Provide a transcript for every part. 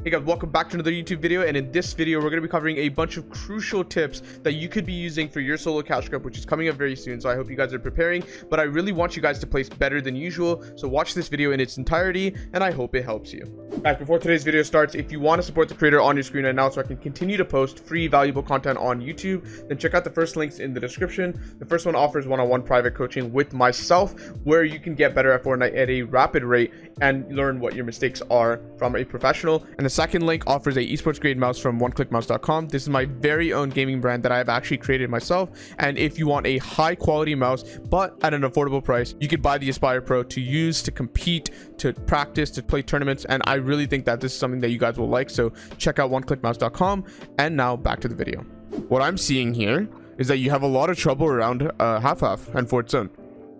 Hey guys, welcome back to another YouTube video, and in this video we're going to be covering a bunch of crucial tips that you could be using for your solo cash grab, which is coming up very soon. So I hope you guys are preparing, but I really want you guys to place better than usual. So watch this video in its entirety and I hope it helps you. Guys, before today's video starts, if you want to support the creator on your screen right now so I can continue to post free valuable content on YouTube, then check out the first links in the description. The first one offers one-on-one private coaching with myself, where you can get better at Fortnite at a rapid rate and learn what your mistakes are from a professional. And the second link offers a esports grade mouse from oneclickmouse.com. This is my very own gaming brand that I've actually created myself, and if you want a high quality mouse but at an affordable price, you could buy the Aspire Pro to use to compete, to practice, to play tournaments, and I really think that this is something that you guys will like. So check out oneclickmouse.com. And now back to the video. What I'm seeing here is that you have a lot of trouble around half-half and Fort Zone,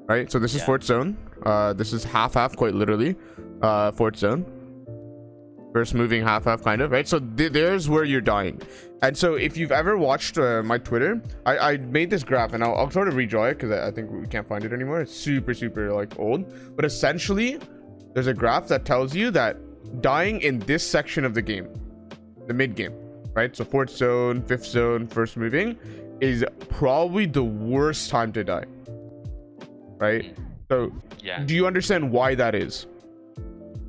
right? So this is Fort Zone. This is half-half, quite literally. Fort Zone. First moving half-half, kind of, right? So there's where you're dying. And so if you've ever watched my Twitter, I made this graph, and I'll sort of redraw it because I think we can't find it anymore. It's super like old. But essentially, there's a graph that tells you that dying in this section of the game, the mid game, right? So Fort Zone, fifth zone, first moving, is probably the worst time to die, right? So do you understand why that is?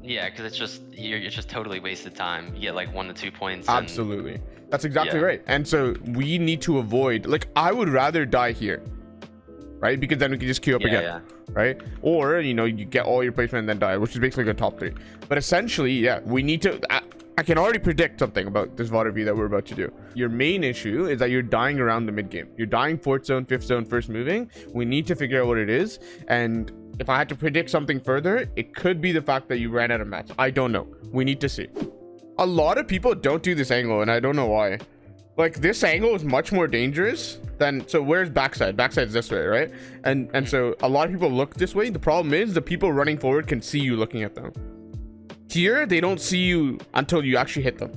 Yeah, because it's just totally wasted time. You get like 1 to 2 points. Absolutely, that's exactly right. And so we need to avoid, like, I would rather die here, right? Because then we can just queue up again, right? Or, you know, you get all your placement and then die, which is basically a top 3. But essentially, we need to. I can already predict something about this VOD review that we're about to do. Your main issue is that you're dying around the mid game. You're dying Fort Zone, fifth zone, first moving. We need to figure out what it is. And if I had to predict something further, it could be the fact that you ran out of mats. I don't know. We need to see. A lot of people don't do this angle, and I don't know why. Like, this angle is much more dangerous than, so where's backside? Backside's this way, right? And so a lot of people look this way. The problem is the people running forward can see you looking at them. Here, they don't see you until you actually hit them,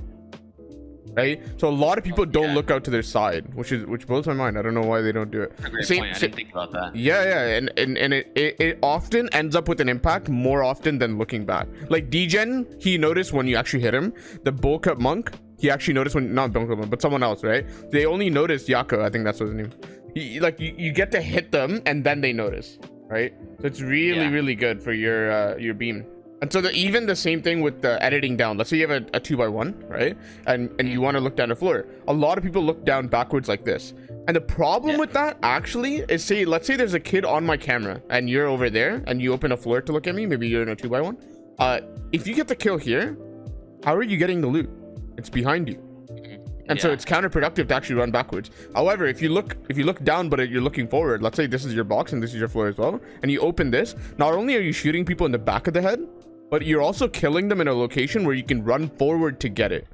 right? So a lot of people don't look out to their side, which blows my mind. I don't know why they don't do it. Great point. I didn't think about that. And it often ends up with an impact more often than looking back. Like Degen, he noticed when you actually hit him. The bull cup monk, he actually noticed when, not bull cup monk, but someone else, right? They only noticed Yako, I think that's what his name. You get to hit them and then they notice, right? So it's really good for your beam. And so even the same thing with the editing down. Let's say you have a 2x1, right? And you want to look down the floor. A lot of people look down backwards like this. And the problem with that actually is, let's say there's a kid on my camera and you're over there and you open a floor to look at me. Maybe you're in a 2x1. If you get the kill here, how are you getting the loot? It's behind you. And so it's counterproductive to actually run backwards. However, if you look down but you're looking forward, let's say this is your box and this is your floor as well, and you open this, not only are you shooting people in the back of the head, but you're also killing them in a location where you can run forward to get it,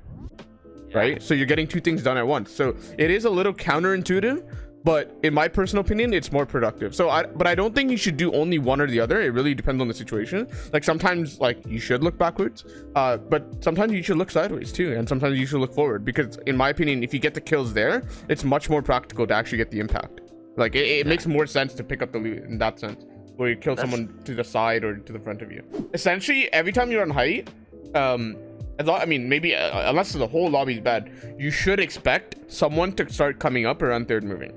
right? So you're getting two things done at once. So it is a little counterintuitive, but in my personal opinion, it's more productive. So but I don't think you should do only one or the other. It really depends on the situation. Like sometimes, like, you should look backwards, but sometimes you should look sideways too, and sometimes you should look forward, because in my opinion, if you get the kills there, it's much more practical to actually get the impact. Like it makes more sense to pick up the loot in that sense, where you kill someone to the side or to the front of you. Essentially, every time you're on height, maybe unless the whole lobby is bad, you should expect someone to start coming up around third moving.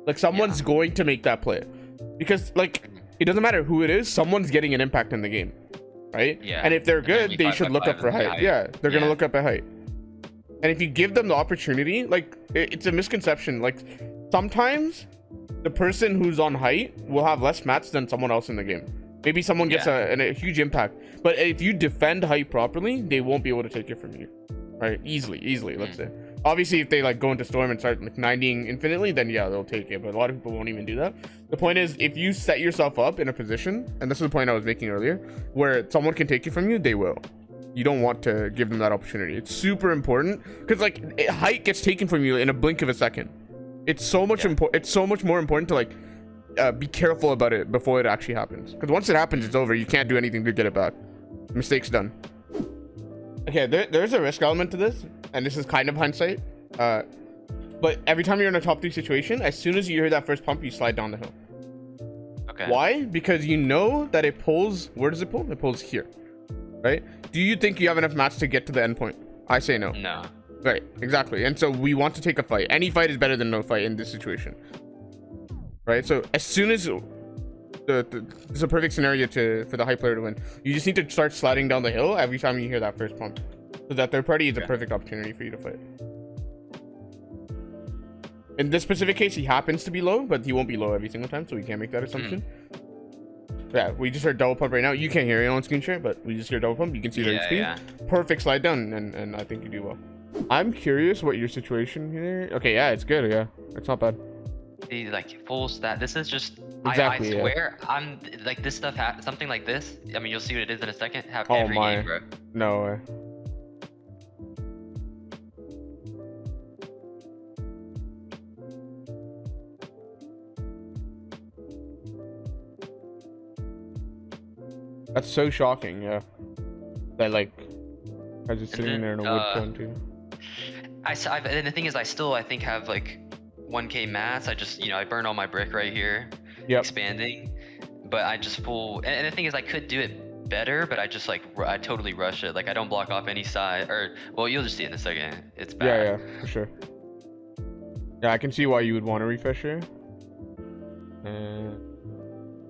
Like someone's going to make that play, because like it doesn't matter who it is, someone's getting an impact in the game, right? And if they're good, they should look up for height. They're gonna look up at height. And if you give them the opportunity, like, it's a misconception. Like sometimes the person who's on height will have less mats than someone else in the game. Maybe someone gets a huge impact, but if you defend height properly, they won't be able to take it from you, right? Easily, let's say. Obviously, if they like go into storm and start like 90ing infinitely, then they'll take it. But a lot of people won't even do that. The point is, if you set yourself up in a position, and this is the point I was making earlier, where someone can take it from you, they will. You don't want to give them that opportunity. It's super important, because like height gets taken from you in a blink of a second. It's so much it's so much more important to like be careful about it before it actually happens, because once it happens, it's over. You can't do anything to get it back. Mistake's done. Okay, there's a risk element to this, and this is kind of hindsight, but every time you're in a top 3 situation, as soon as you hear that first pump, you slide down the hill. Why? Because you know that it pulls. Where does it pull? It pulls here, right? Do you think you have enough mats to get to the end point? I say no. No. Right, exactly. And so we want to take a fight. Any fight is better than no fight in this situation. Right? So as soon as it's a perfect scenario for the high player to win, you just need to start sliding down the hill every time you hear that first pump. So that third party is a perfect opportunity for you to fight. In this specific case, he happens to be low, but he won't be low every single time, so we can't make that assumption. Yeah, we just heard double pump right now. You can't hear it on screen share, but we just hear double pump. You can see the speed. Perfect slide down, and I think you do well. I'm curious what your situation here. Okay, yeah, it's good. Yeah, it's not bad. See, like full stat. This is just. Exactly, I swear, I'm like this stuff. Something like this. I mean, you'll see what it is in a second. Have Oh every my. game, bro. No way. That's so shocking, yeah. That like, I was just sitting there in a wood cone too. And the thing is, I think have like 1K mats. I just, I burn all my brick right here, expanding. But I just and the thing is, I could do it better, but I just like, I totally rush it. Like I don't block off any side, or well, you'll just see it in a second. It's bad. Yeah, for sure. Yeah, I can see why you would want to refresh here.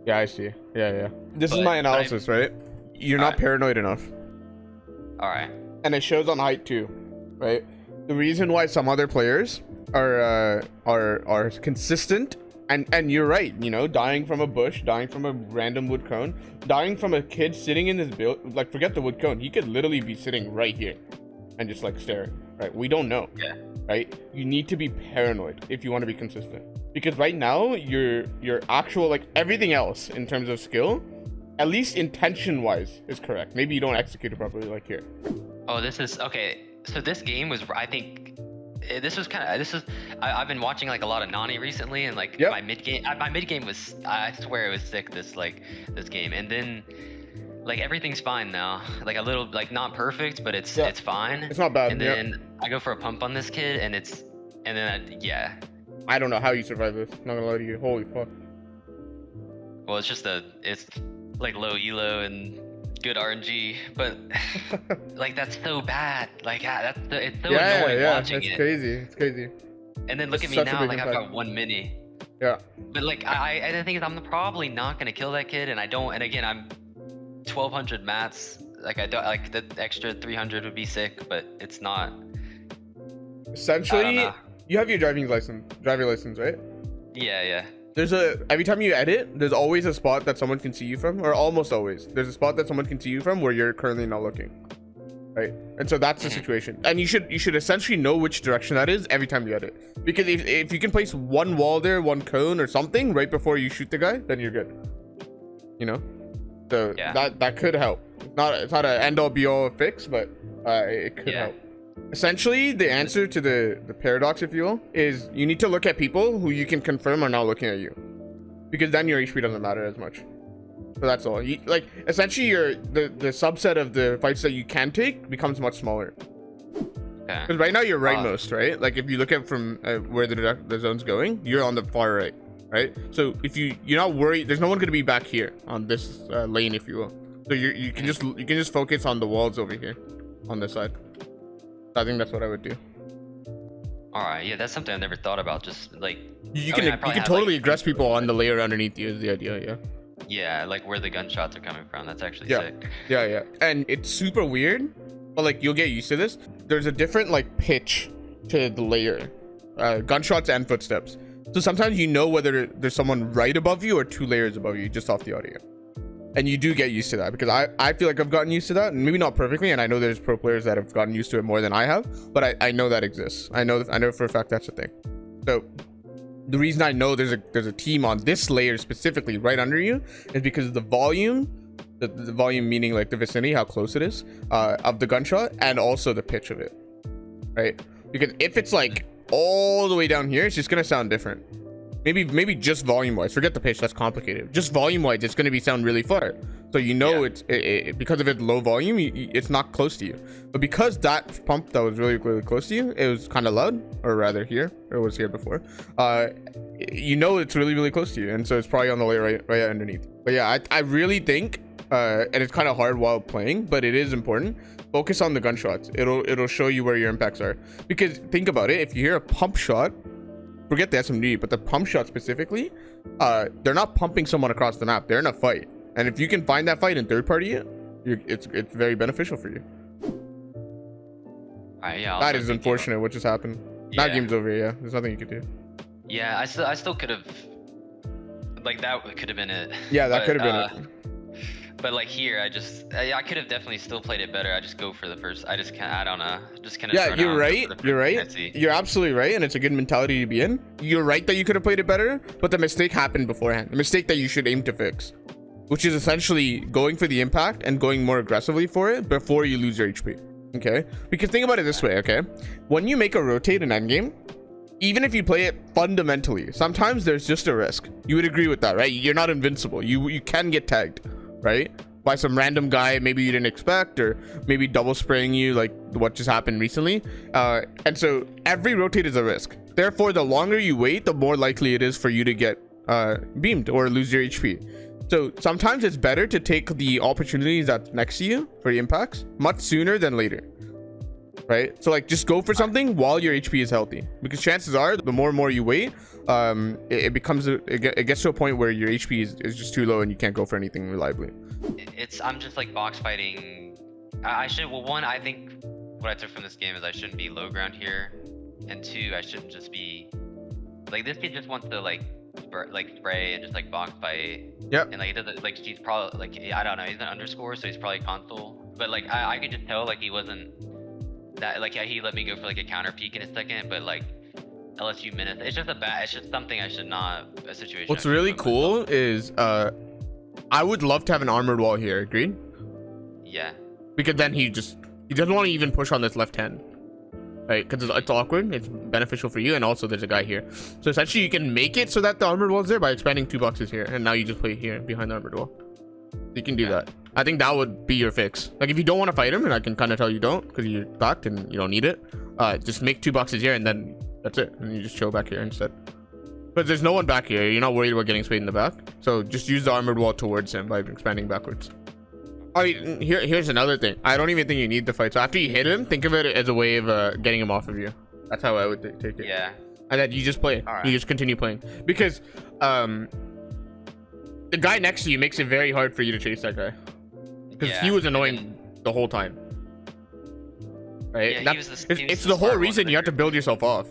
Yeah, I see. Yeah. This is my analysis, right? You're not paranoid enough. All right. And it shows on height too, right? The reason why some other players are consistent, and you're right, dying from a bush, dying from a random wood cone, dying from a kid sitting in this build, like forget the wood cone, he could literally be sitting right here and just like staring, right? We don't know. Yeah. Right? You need to be paranoid if you want to be consistent. Because right now, your actual, like everything else in terms of skill, at least intention wise, is correct. Maybe you don't execute it properly, like here. Oh, this is okay. So this game was, I think, I've been watching like a lot of Nani recently, and like my mid game was, I swear it was sick. This game, and then like everything's fine now. Like a little, like not perfect, but it's fine. It's not bad. And then I go for a pump on this kid, and I don't know how you survive this. Not gonna lie to you. Holy fuck. Well, it's like low elo and good RNG, but like that's so bad. Like it's so annoying watching it. It's crazy. And then look at me now, like I've got 1 mini. Yeah. But like and the thing is, I'm probably not gonna kill that kid, and I don't. And again, I'm 1200 mats. Like I don't like the extra 300 would be sick, but it's not. Essentially, you have your driver license, right? Yeah. There's every time you edit, there's always a spot that someone can see you from, or almost always. There's a spot that someone can see you from where you're currently not looking, right? And so that's the situation. And you should essentially know which direction that is every time you edit, because if you can place one wall there, one cone or something right before you shoot the guy, then you're good. So that could help. It's not an end all be all fix, but it could help. Essentially, the answer to the paradox, if you will, is you need to look at people who you can confirm are not looking at you, because then your HP doesn't matter as much. So that's all. Like essentially, the subset of the fights that you can take becomes much smaller. Because right now you're rightmost, right? Like if you look at from where the zone's going, you're on the far right, right? So if you're not worried, there's no one going to be back here on this lane, if you will. So you can just focus on the walls over here, on this side. I think that's what I would do. All right, yeah, that's something I never thought about. Just like you can totally aggress people on the layer underneath you is the idea, yeah. Yeah, like where the gunshots are coming from. That's actually sick. Yeah. And it's super weird, but like you'll get used to this. There's a different like pitch to the layer, gunshots and footsteps. So sometimes whether there's someone right above you or 2 layers above you just off the audio. And you do get used to that, because I feel like I've gotten used to that, and maybe not perfectly, and I know there's pro players that have gotten used to it more than I have, but I know that exists. I know for a fact that's a thing. So the reason I know there's a team on this layer specifically right under you is because of the volume, the volume meaning like the vicinity, how close it is of the gunshot, and also the pitch of it, right? Because if it's like all the way down here, it's just gonna sound different. Maybe just volume wise, forget the pitch, that's complicated. Just volume wise, it's going to sound really far, so it's because of its low volume, it's not close to you. But because that pump that was really, really close to you, it was kind of loud, or rather here, or was here before, it's really, really close to you, and so it's probably on the layer right underneath. But yeah, I really think and it's kind of hard while playing, but it is important. Focus on the gunshots. It'll show you where your impacts are. Because think about it, if you hear a pump shot, forget the SMG, but the pump shot specifically, they're not pumping someone across the map. They're in a fight, and if you can find that fight in third party, it's very beneficial for you. Yeah, that is unfortunate what just happened. Yeah. That game's over. Yeah, there's nothing you could do. Yeah, I still could have, like, that could have been it. Yeah, that could have been it. But like here, I could have definitely still played it better. I just go for the first. I just can't. I don't know. Just kind of. Yeah, you're right. You're right. You're absolutely right, and it's a good mentality to be in. You're right that you could have played it better, but the mistake happened beforehand. The mistake that you should aim to fix, which is essentially going for the impact and going more aggressively for it before you lose your HP. Okay, because think about it this way. Okay, when you make a rotate in endgame, even if you play it fundamentally, sometimes there's just a risk. You would agree with that, right? You're not invincible. You can get tagged, right, by some random guy maybe you didn't expect, or maybe double spraying you like what just happened recently. And so every rotate is a risk. Therefore, the longer you wait, the more likely it is for you to get beamed or lose your HP. So sometimes it's better to take the opportunities that's next to you for the impacts much sooner than later, right? So like just go for something while your HP is healthy, because chances are the more and more you wait, it gets to a point where your HP is just too low and you can't go for anything reliably. I'm just like box fighting. I should, well, one, I think what I took from this game is I shouldn't be low ground here, and two, I shouldn't just be like, this kid just wants to like spray and just like box fight. Yep. And like it doesn't, like, he's probably like, I don't know, he's an underscore, so he's probably console, but like I could just tell like he wasn't that, like, yeah, he let me go for like a counter peek in a second, but like LSU minutes, it's just something I should not, a situation. What's really cool is I would love to have an armored wall here. Agreed? Yeah, because then he doesn't want to even push on this left hand, right? Because it's awkward. It's beneficial for you, and also there's a guy here, so essentially you can make it so that the armored wall is there by expanding 2 boxes here, and now you just play here behind the armored wall. You can do that. I think that would be your fix. Like, if you don't want to fight him, and I can kind of tell you don't because you're backed and you don't need it, just make 2 boxes here, and then that's it, and you just chill back here instead. But there's no one back here. You're not worried about getting sprayed in the back, so just use the armored wall towards him by expanding backwards. I mean, here's another thing. I don't even think you need the fight. So after you hit him, think of it as a way of getting him off of you. That's how I would take it. Yeah. And then you just play. Right. You just continue playing, because the guy next to you makes it very hard for you to chase that guy, because he was annoying the whole time. Right? Yeah, it's the whole reason you have to build yourself off.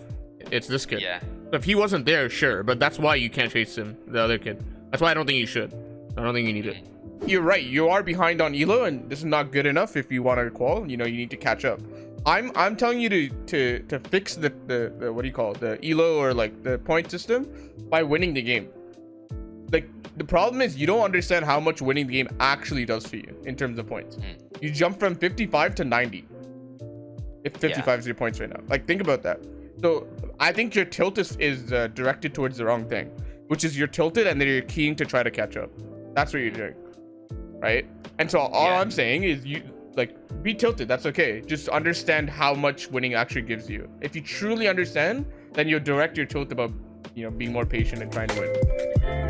It's this kid. Yeah. So if he wasn't there, sure, but that's why you can't chase him, the other kid. That's why I don't think you should. I don't think you need it. You're right. You are behind on elo, and this is not good enough if you want to qual. You know, you need to catch up. I'm telling you to fix the what do you call it, the elo or like the point system by winning the game. Like, the problem is you don't understand how much winning the game actually does for you in terms of points. You jump from 55 to 90. If 55 is your points right now, like, think about that. So I think your tilt is directed towards the wrong thing, which is you're tilted and then you're keying to try to catch up. That's what you're doing, right? And so all I'm saying is, you like, be tilted. That's okay. Just understand how much winning actually gives you. If you truly understand, then you'll direct your tilt about, you know, being more patient and trying to win.